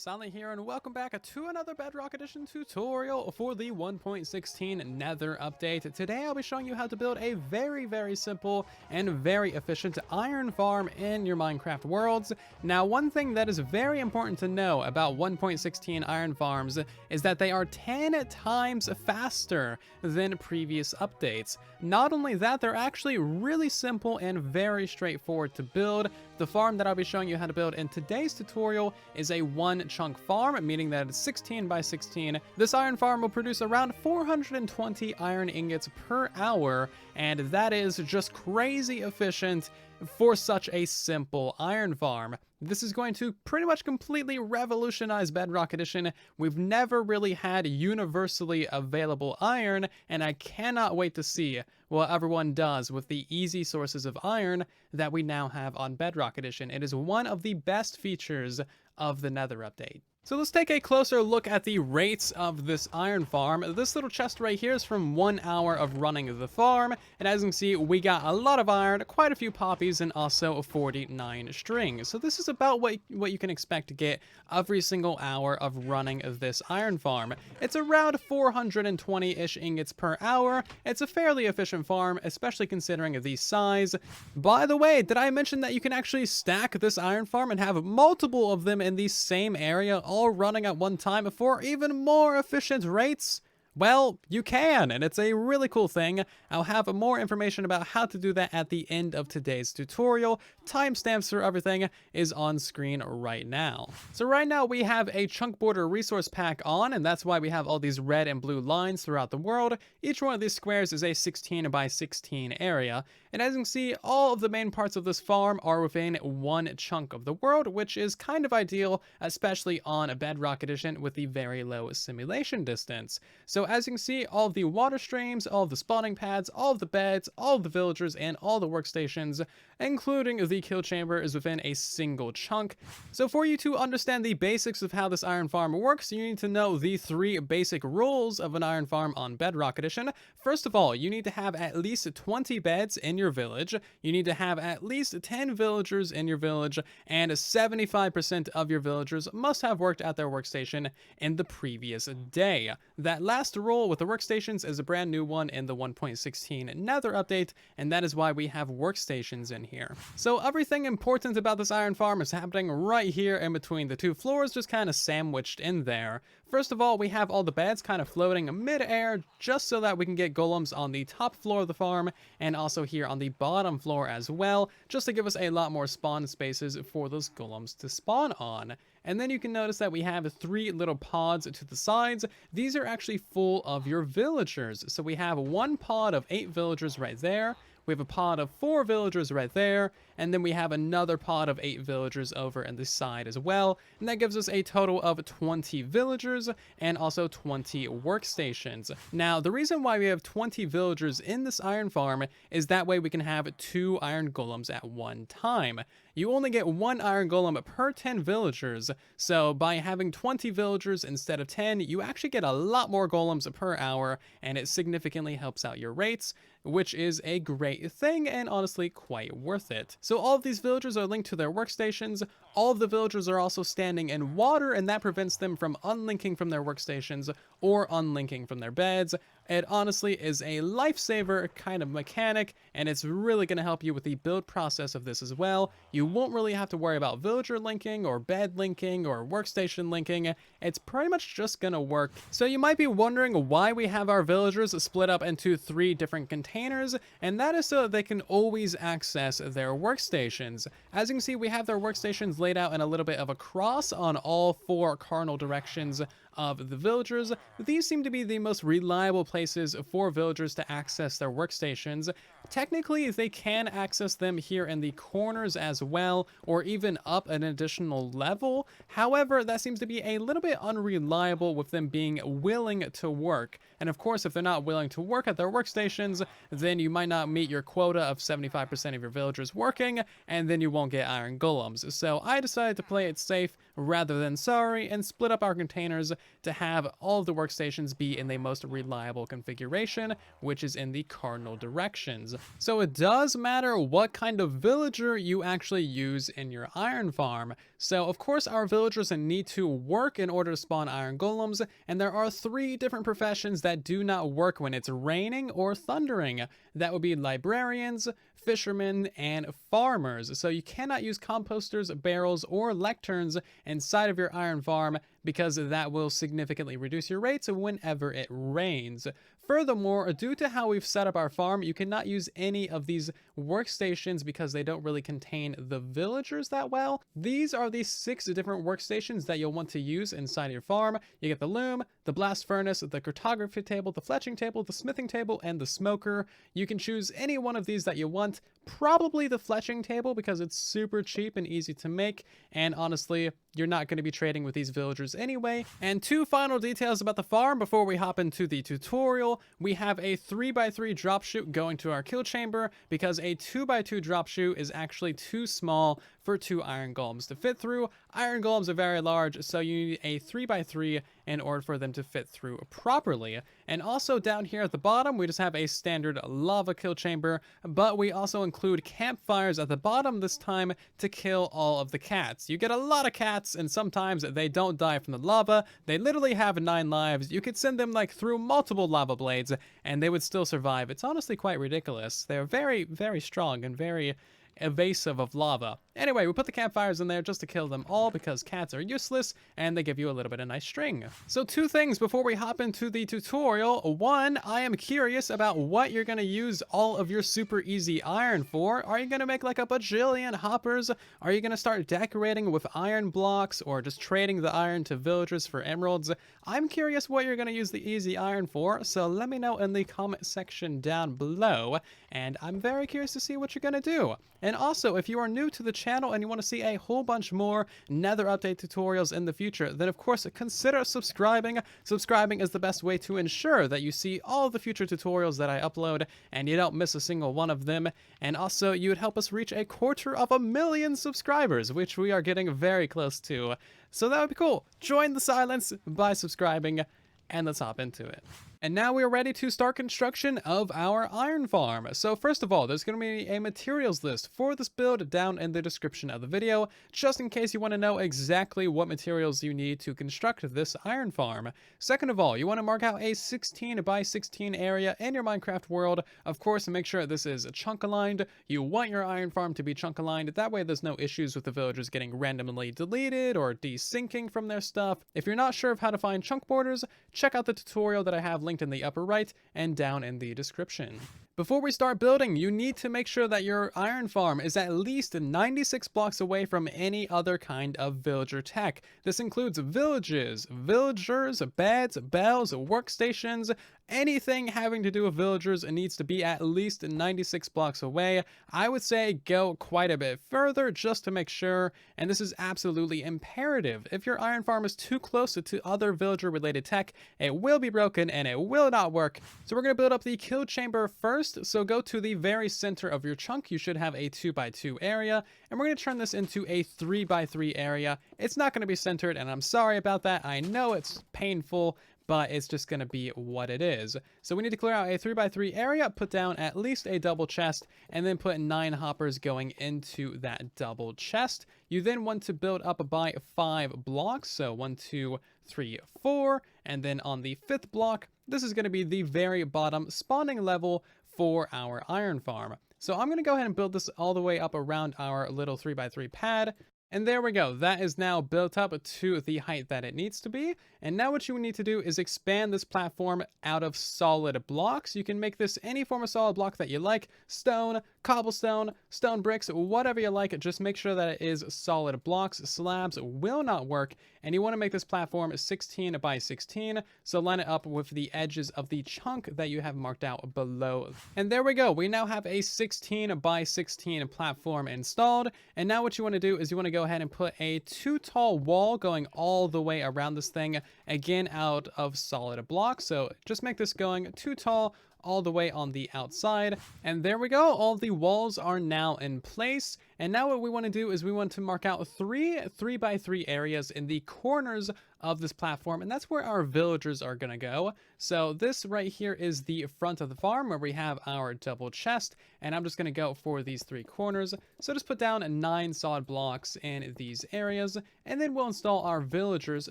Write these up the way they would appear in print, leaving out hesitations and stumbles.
Stanley here, and welcome back to another Bedrock Edition tutorial for the 1.16 Nether update. Today I'll be showing you how to build a very simple and very efficient iron farm in your Minecraft worlds. Now, one thing that is very important to know about 1.16 iron farms is that they are 10 times faster than previous updates. Not only that, they're actually really simple and very straightforward to build. The farm that I'll be showing you how to build in today's tutorial is a one chunk farm, meaning that it's 16 by 16. This iron farm will produce around 420 iron ingots per hour, and that is just crazy efficient for such a simple iron farm. This is going to pretty much completely revolutionize Bedrock Edition. We've never really had universally available iron, and I cannot wait to see what everyone does with the easy sources of iron that we now have on Bedrock Edition. It is one of the best features of the Nether update. So let's take a closer look at the rates of this iron farm. This little chest right here is from 1 hour of running the farm, and as you can see, we got a lot of iron, quite a few poppies, and also 49 string. So this is about what you can expect to get every single hour of running this iron farm. It's around 420-ish ingots per hour. It's a fairly efficient farm, especially considering the size. By the way, did I mention that you can actually stack this iron farm and have multiple of them in the same area, all running at one time for even more efficient rates? Well, you can, and it's a really cool thing. I'll have more information about how to do that at the end of today's tutorial. Timestamps for everything is on screen right now. So right now we have a chunk border resource pack on, and that's why we have all these red and blue lines throughout the world. Each one of these squares is a 16 by 16 area, and as you can see, all of the main parts of this farm are within one chunk of the world, which is kind of ideal, especially on a Bedrock Edition with the very low simulation distance. So as you can see, all of the water streams, all of the spawning pads, all of the beds, all of the villagers, and all the workstations, including the kill chamber, is within a single chunk. So for you to understand the basics of how this iron farm works, you need to know the 3 basic rules of an iron farm on Bedrock Edition. First of all, you need to have at least 20 beds in your village, you need to have at least 10 villagers in your village, and 75% of your villagers must have worked at their workstation in the previous day. That last rule with the workstations is a brand new one in the 1.16 Nether update, and that is why we have workstations in here. So everything important about this iron farm is happening right here in between the 2 floors, just kind of sandwiched in there. First of all, we have all the beds kind of floating mid-air, just so that we can get golems on the top floor of the farm, and also here on the bottom floor as well, just to give us a lot more spawn spaces for those golems to spawn on. And then you can notice that we have 3 little pods to the sides. These are actually full of your villagers. So we have 1 pod of 8 villagers right there. We have a pod of 4 villagers right there, and then we have another pod of 8 villagers over on this side as well, and that gives us a total of 20 villagers and also 20 workstations. Now, the reason why we have 20 villagers in this iron farm is that way we can have 2 iron golems at one time. You only get 1 iron golem per 10 villagers, so by having 20 villagers instead of 10, you actually get a lot more golems per hour, and it significantly helps out your rates, which is a great thing and honestly quite worth it. So all of these villagers are linked to their workstations. All of the villagers are also standing in water, and that prevents them from unlinking from their workstations or unlinking from their beds. It honestly is a lifesaver kind of mechanic, and it's really going to help you with the build process of this as well. You won't really have to worry about villager linking or bed linking or workstation linking. It's pretty much just going to work. So you might be wondering why we have our villagers split up into 3 different containers, and that is so that they can always access their workstations. As you can see, we have their workstations laid out in a little bit of a cross on all 4 cardinal directions of the villagers. These seem to be the most reliable places for villagers to access their workstations. Technically, they can access them here in the corners as well, or even up an additional level. However, that seems to be a little bit unreliable with them being willing to work. And of course, if they're not willing to work at their workstations, then you might not meet your quota of 75% of your villagers working, and then you won't get iron golems. So I decided to play it safe rather than sorry and split up our containers to have all of the workstations be in the most reliable configuration, which is in the cardinal directions. So it does matter what kind of villager you actually use in your iron farm. So of course our villagers need to work in order to spawn iron golems, and there are 3 different professions that do not work when it's raining or thundering. That would be librarians, fishermen, and farmers. So you cannot use composters, barrels, or lecterns inside of your iron farm because that will significantly reduce your rates whenever it rains. Furthermore, due to how we've set up our farm, you cannot use any of these workstations because they don't really contain the villagers that well. These are the 6 different workstations that you'll want to use inside your farm. You get the loom, the blast furnace, the cartography table, the fletching table, the smithing table, and the smoker. You can choose any one of these that you want. Probably the fletching table because it's super cheap and easy to make, and honestly, you're not going to be trading with these villagers anyway. And 2 final details about the farm before we hop into the tutorial. We have a 3x3 drop chute going to our kill chamber because a 2x2 drop chute is actually too small for 2 iron golems to fit through. Iron golems are very large, so you need a 3x3 in order for them to fit through properly. And also down here at the bottom, we just have a standard lava kill chamber, but we also include campfires at the bottom this time to kill all of the cats. You get a lot of cats, and sometimes they don't die from the lava. They literally have 9 lives. You could send them like through multiple lava blades, and they would still survive. It's honestly quite ridiculous. They're very, very strong and very evasive of lava. Anyway, we put the campfires in there just to kill them all because cats are useless and they give you a little bit of nice string. So 2 things before we hop into the tutorial. 1, I am curious about what you're going to use all of your super easy iron for. Are you going to make like a bajillion hoppers? Are you going to start decorating with iron blocks or just trading the iron to villagers for emeralds? I'm curious what you're going to use the easy iron for, so let me know in the comment section down below, and I'm very curious to see what you're going to do. And also, if you are new to the channel and you want to see a whole bunch more Nether update tutorials in the future, then of course consider subscribing. Subscribing is the best way to ensure that you see all of the future tutorials that I upload and you don't miss a single one of them. And also, you would help us reach 250,000 subscribers, which we are getting very close to. So that would be cool. Join the silence by subscribing, and let's hop into it. And now we are ready to start construction of our iron farm. So first of all, there's going to be a materials list for this build down in the description of the video, just in case you want to know exactly what materials you need to construct this iron farm. Second of all, you want to mark out a 16 by 16 area in your Minecraft world. Of course, make sure this is chunk aligned. You want your iron farm to be chunk aligned. That way there's no issues with the villagers getting randomly deleted or desyncing from their stuff. If you're not sure of how to find chunk borders, check out the tutorial that I have linked in the upper right and down in the description. Before we start building, you need to make sure that your iron farm is at least 96 blocks away from any other kind of villager tech. This includes villages, villagers, beds, bells, workstations, anything having to do with villagers needs to be at least 96 blocks away. I would say go quite a bit further just to make sure, and this is absolutely imperative. If your iron farm is too close to other villager related tech, it will be broken and it will not work. So we're going to build up the kill chamber first. So go to the very center of your chunk. You should have a 2x2 area, and we're going to turn this into a 3x3 area. It's not going to be centered, and I'm sorry about that. I know it's painful, but it's just going to be what it is. So we need to clear out a 3x3 area, put down at least a double chest, and then put 9 hoppers going into that double chest. You then want to build up by 5 blocks. So 1, 2, 3, 4. And then on the 5th block, this is going to be the very bottom spawning level for our iron farm. So I'm going to go ahead and build this all the way up around our little 3x3 pad. And there we go. That is now built up to the height that it needs to be. And now what you need to do is expand this platform out of solid blocks. You can make this any form of solid block that you like. Stone, cobblestone, stone bricks, whatever you like. Just make sure that it is solid blocks. Slabs will not work. And you want to make this platform 16 by 16. So line it up with the edges of the chunk that you have marked out below. And there we go. We now have a 16 by 16 platform installed. And now what you want to do is you want to go ahead and put a 2 tall wall going all the way around this thing, again out of solid blocks. So just make this going 2 tall all the way on the outside. And there we go. All the walls are now in place. And now what we want to do is we want to mark out three 3x3 areas in the corners of this platform, and that's where our villagers are going to go. So this right here is the front of the farm where we have our double chest, and I'm just going to go for these three corners. So just put down 9 solid blocks in these areas, and then we'll install our villagers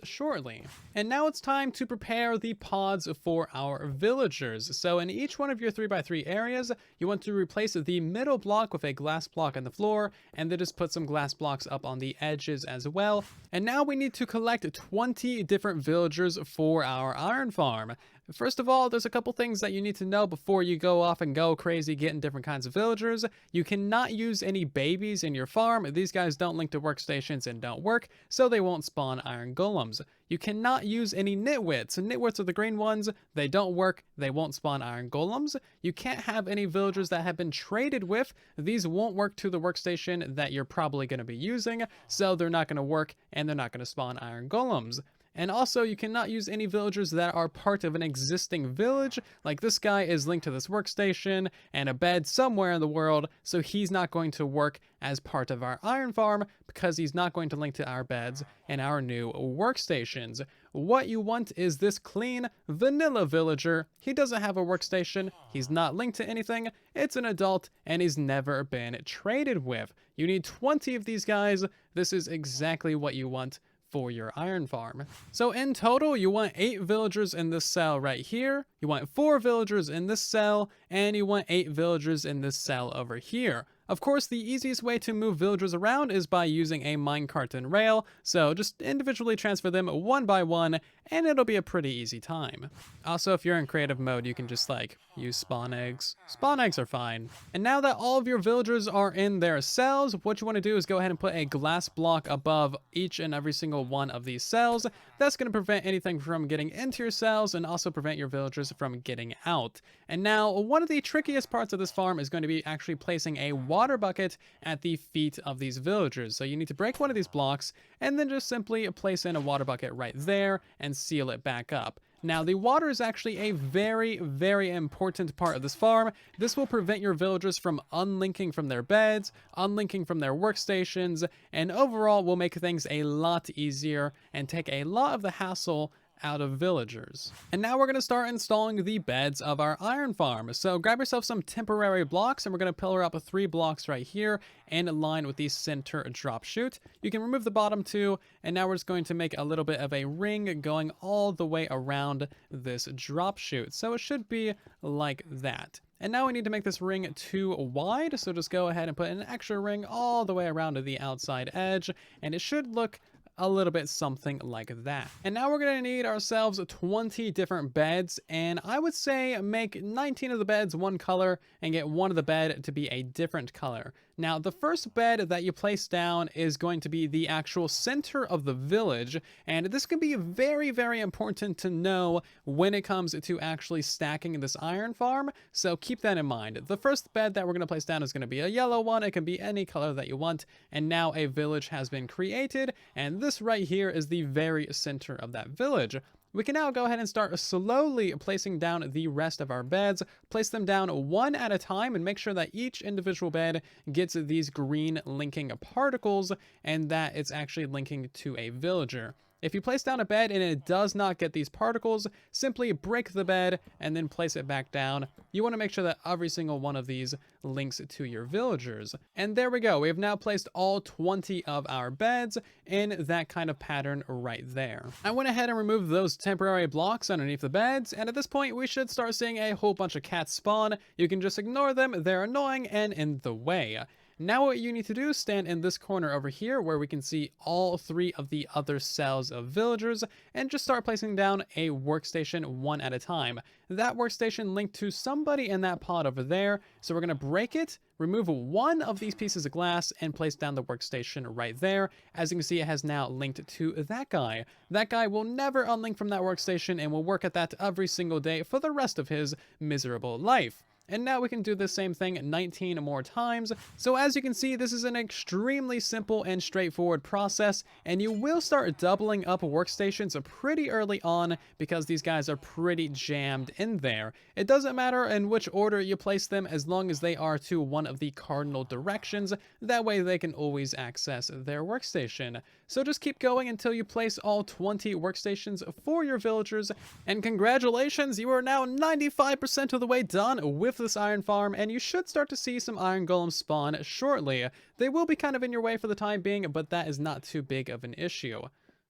shortly. And now it's time to prepare the pods for our villagers. So in each one of your 3x3 areas, you want to replace the middle block with a glass block on the floor, and then just put some glass blocks up on the edges as well. And now we need to collect 20 different villagers for our iron farm. First of all, there's a couple things that you need to know before you go off and go crazy getting different kinds of villagers. You cannot use any babies in your farm. These guys don't link to workstations and don't work, so they won't spawn iron golems. You cannot use any nitwits. Nitwits are the green ones. They don't work. They won't spawn iron golems. You can't have any villagers that have been traded with. These won't work to the workstation that you're probably going to be using, so they're not going to work and they're not going to spawn iron golems. And also, you cannot use any villagers that are part of an existing village. Like this guy is linked to this workstation and a bed somewhere in the world, so he's not going to work as part of our iron farm because he's not going to link to our beds and our new workstations. What you want is this clean vanilla villager. He doesn't have a workstation, he's not linked to anything, it's an adult, and he's never been traded with. You need 20 of these guys. This is exactly what you want for your iron farm. So in total, you want 8 villagers in this cell right here, you want 4 villagers in this cell, and you want 8 villagers in this cell over here. Of course, the easiest way to move villagers around is by using a minecart and rail, so just individually transfer them one by one, and it'll be a pretty easy time. Also, if you're in creative mode, you can just like use spawn eggs. Spawn eggs are fine. And now that all of your villagers are in their cells, what you want to do is go ahead and put a glass block above each and every single one of these cells. That's going to prevent anything from getting into your cells and also prevent your villagers from getting out. And now, one of the trickiest parts of this farm is going to be actually placing a water bucket at the feet of these villagers. So you need to break one of these blocks and then just simply place in a water bucket right there and seal it back up. Now, the water is actually a very, very important part of this farm. This will prevent your villagers from unlinking from their beds, unlinking from their workstations, and overall will make things a lot easier and take a lot of the hassle out of villagers. And now we're going to start installing the beds of our iron farm. So grab yourself some temporary blocks, and we're going to pillar up 3 blocks right here in line with the center drop chute. You can remove the bottom 2, and now we're just going to make a little bit of a ring going all the way around this drop chute. So it should be like that. And now we need to make this ring 2 wide, so just go ahead and put an extra ring all the way around to the outside edge, and it should look a little bit something like that. And now we're going to need ourselves 20 different beds, and I would say make 19 of the beds one color and get one of the bed to be a different color. Now, the first bed that you place down is going to be the actual center of the village, and this can be very, very important to know when it comes to actually stacking this iron farm, so keep that in mind. The first bed that we're going to place down is going to be a yellow one. It can be any color that you want, and now a village has been created, and this right here is the very center of that village. We can now go ahead and start slowly placing down the rest of our beds. Place them down one at a time and make sure that each individual bed gets these green linking particles and that it's actually linking to a villager. If you place down a bed and it does not get these particles, simply break the bed and then place it back down. You want to make sure that every single one of these links to your villagers. And there we go. We have now placed all 20 of our beds in that kind of pattern right there. I went ahead and removed those temporary blocks underneath the beds, and at this point we should start seeing a whole bunch of cats spawn. You can just ignore them. They're annoying and in the way. Now what you need to do is stand in this corner over here where we can see all 3 of the other cells of villagers and just start placing down a workstation one at a time. That workstation linked to somebody in that pod over there, so we're going to break it, remove one of these pieces of glass, and place down the workstation right there. As you can see, it has now linked to that guy. That guy will never unlink from that workstation and will work at that every single day for the rest of his miserable life. And now we can do the same thing 19 more times. So as you can see, this is an extremely simple and straightforward process, and you will start doubling up workstations pretty early on because these guys are pretty jammed in there. It doesn't matter in which order you place them as long as they are to one of the cardinal directions. That way they can always access their workstation. So just keep going until you place all 20 workstations for your villagers, and congratulations, you are now 95% of the way done with this iron farm, and you should start to see some iron golems spawn shortly. They will be kind of in your way for the time being, but that is not too big of an issue.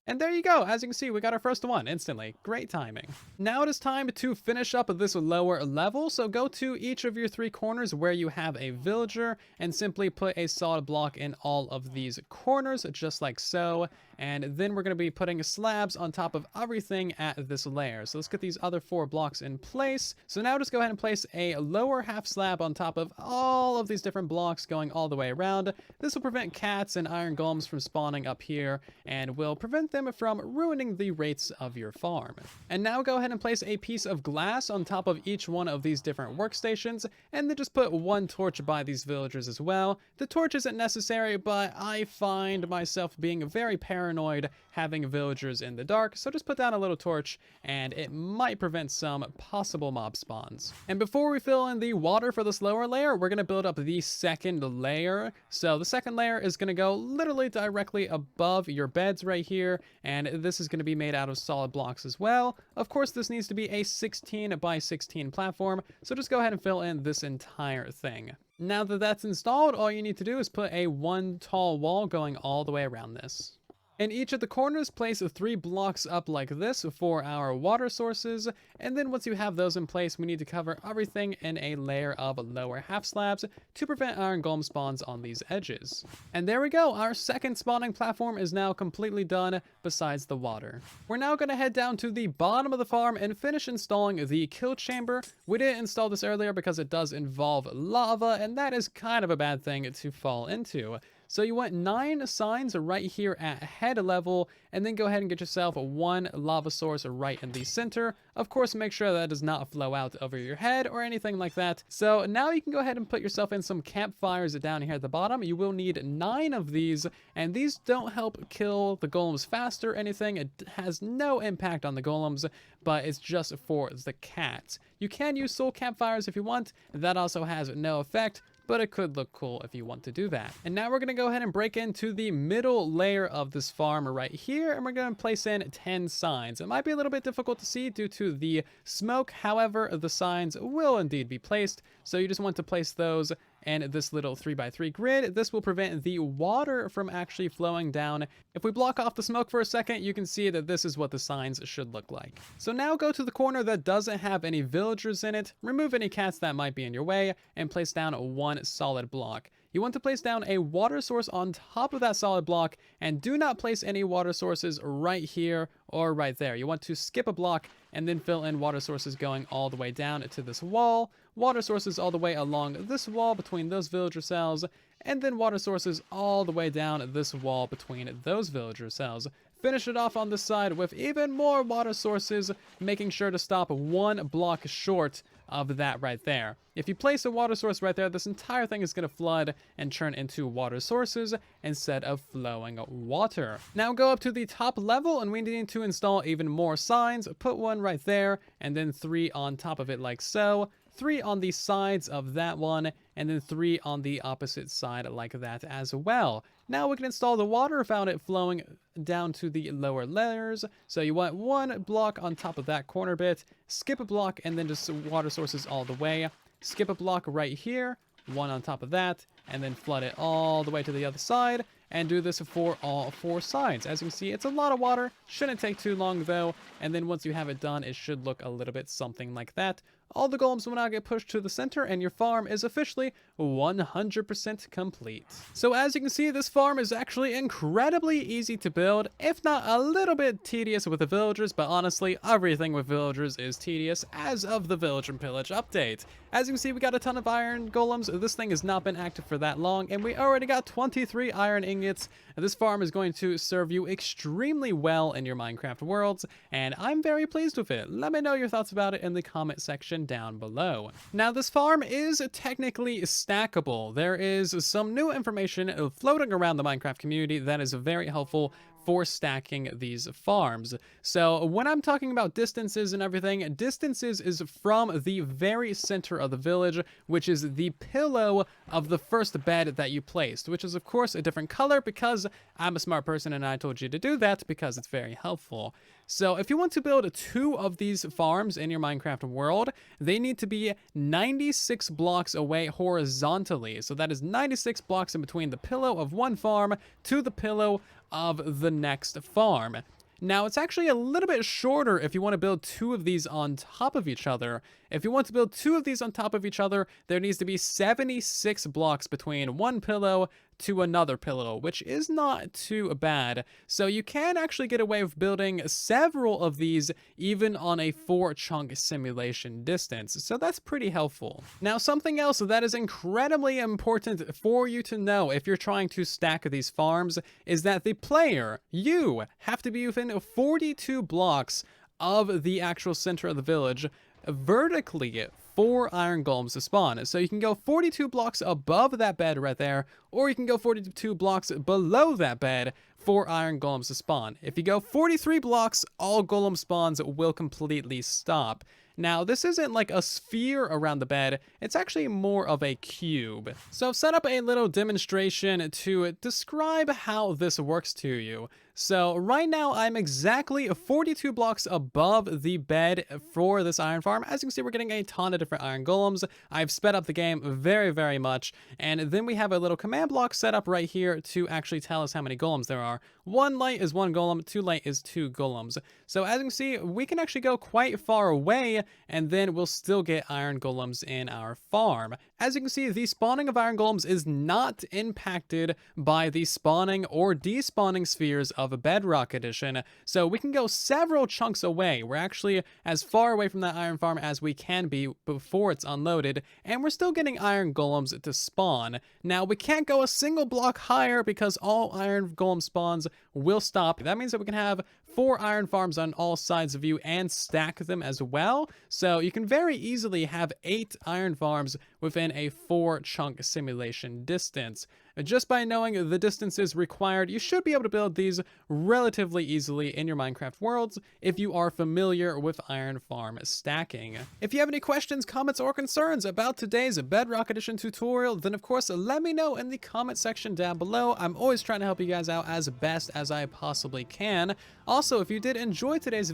And there you go. As you can see, we got our first one instantly. Great timing. Now it is time to finish up this lower level. So go to each of your 3 corners where you have a villager and simply put a solid block in all of these corners, just like so. And then we're going to be putting slabs on top of everything at this layer. So let's get these other 4 blocks in place. So now just go ahead and place a lower half slab on top of all of these different blocks going all the way around. This will prevent cats and iron golems from spawning up here and will prevent them from ruining the rates of your farm. And now go ahead and place a piece of glass on top of each one of these different workstations, and then just put 1 torch by these villagers as well. The torch isn't necessary, but I find myself being very paranoid having villagers in the dark, so just put down a little torch and it might prevent some possible mob spawns. And before we fill in the water for this lower layer, we're going to build up the second layer. So the second layer is going to go literally directly above your beds right here, and this is going to be made out of solid blocks as well. Of course, this needs to be a 16 by 16 platform, so just go ahead and fill in this entire thing. Now that that's installed, all you need to do is put a 1 tall wall going all the way around this. In each of the corners, place 3 blocks up like this for our water sources, and then once you have those in place, we need to cover everything in a layer of lower half slabs to prevent iron golem spawns on these edges. And there we go, our second spawning platform is now completely done besides the water. We're now going to head down to the bottom of the farm and finish installing the kill chamber. We didn't install this earlier because it does involve lava, and that is kind of a bad thing to fall into. So you want 9 signs right here at head level, and then go ahead and get yourself 1 lava source right in the center. Of course, make sure that does not flow out over your head or anything like that. So now you can go ahead and put yourself in some campfires down here at the bottom. You will need 9 of these, and these don't help kill the golems faster or anything. It has no impact on the golems, but it's just for the cats. You can use soul campfires if you want. That also has no effect, but it could look cool if you want to do that. And now we're going to go ahead and break into the middle layer of this farm right here, and we're going to place in 10 signs. It might be a little bit difficult to see due to the smoke, however, the signs will indeed be placed, so you just want to place those in this little 3x3 grid. This will prevent the water from actually flowing down. If we block off the smoke for a second, you can see that this is what the signs should look like. So now go to the corner that doesn't have any villagers in it, remove any cats that might be in your way, and place down 1 solid block. You want to place down a water source on top of that solid block, and do not place any water sources right here or right there. You want to skip a block and then fill in water sources going all the way down to this wall, water sources all the way along this wall between those villager cells, and then water sources all the way down this wall between those villager cells. Finish it off on this side with even more water sources, making sure to stop 1 block short of that right there. If you place a water source right there, this entire thing is going to flood and turn into water sources instead of flowing water. Now go up to the top level, and we need to install even more signs. Put 1 right there, and then 3 on top of it like so. 3 on the sides of that one, and then 3 on the opposite side like that as well. Now we can install the water without it flowing down to the lower layers. So you want 1 block on top of that corner bit, skip a block, and then just water sources all the way. Skip a block right here, 1 on top of that, and then flood it all the way to the other side, and do this for all 4 sides. As you can see, it's a lot of water, shouldn't take too long though, and then once you have it done, it should look a little bit something like that. All the golems will now get pushed to the center, and your farm is officially 100% complete. So as you can see, this farm is actually incredibly easy to build, if not a little bit tedious with the villagers, but honestly, everything with villagers is tedious as of the Village and Pillage update. As you can see, we got a ton of iron golems. This thing has not been active for that long, and we already got 23 iron ingots. This farm is going to serve you extremely well in your Minecraft worlds, and I'm very pleased with it. Let me know your thoughts about it in the comment section section down below. Now, this farm is technically stackable. There is some new information floating around the Minecraft community that is very helpful for stacking these farms. So when I'm talking about distances and everything, distances is from the very center of the village, which is the pillow of the first bed that you placed, which is of course a different color because I'm a smart person and I told you to do that because it's very helpful. So if you want to build 2 of these farms in your Minecraft world, they need to be 96 blocks away horizontally. So that is 96 blocks in between the pillow of one farm to the pillow of the next farm. Now, it's actually a little bit shorter if you want to build 2 of these on top of each other. If you want to build 2 of these on top of each other, there needs to be 76 blocks between one pillow to another pillow, which is not too bad. So you can actually get away with building several of these even on a 4-chunk simulation distance. So that's pretty helpful. Now, something else that is incredibly important for you to know if you're trying to stack these farms is that the player, you, have to be within 42 blocks of the actual center of the village vertically for iron golems to spawn. So you can go 42 blocks above that bed right there, or you can go 42 blocks below that bed for iron golems to spawn. If you go 43 blocks, all golem spawns will completely stop. Now, this isn't like a sphere around the bed, it's actually more of a cube. So I've set up a little demonstration to describe how this works to you. So right now I'm exactly 42 blocks above the bed for this iron farm. As you can see, we're getting a ton of different iron golems. I've sped up the game very, very much. And then we have a little command block set up right here to actually tell us how many golems there are. 1 light is 1 golem, 2 light is 2 golems. So as you can see, we can actually go quite far away and then we'll still get iron golems in our farm. As you can see, the spawning of iron golems is not impacted by the spawning or despawning spheres of a Bedrock Edition, so we can go several chunks away. We're actually as far away from that iron farm as we can be before it's unloaded, and we're still getting iron golems to spawn. Now, we can't go a single block higher because all iron golem spawns will stop. That means that we can have 4 iron farms on all sides of you and stack them as well. So you can very easily have 8 iron farms within a 4-chunk simulation distance. Just by knowing the distances required, you should be able to build these relatively easily in your Minecraft worlds if you are familiar with iron farm stacking. If you have any questions, comments, or concerns about today's Bedrock Edition tutorial, then of course let me know in the comment section down below. I'm always trying to help you guys out as best as I possibly can. Also, if you did enjoy today's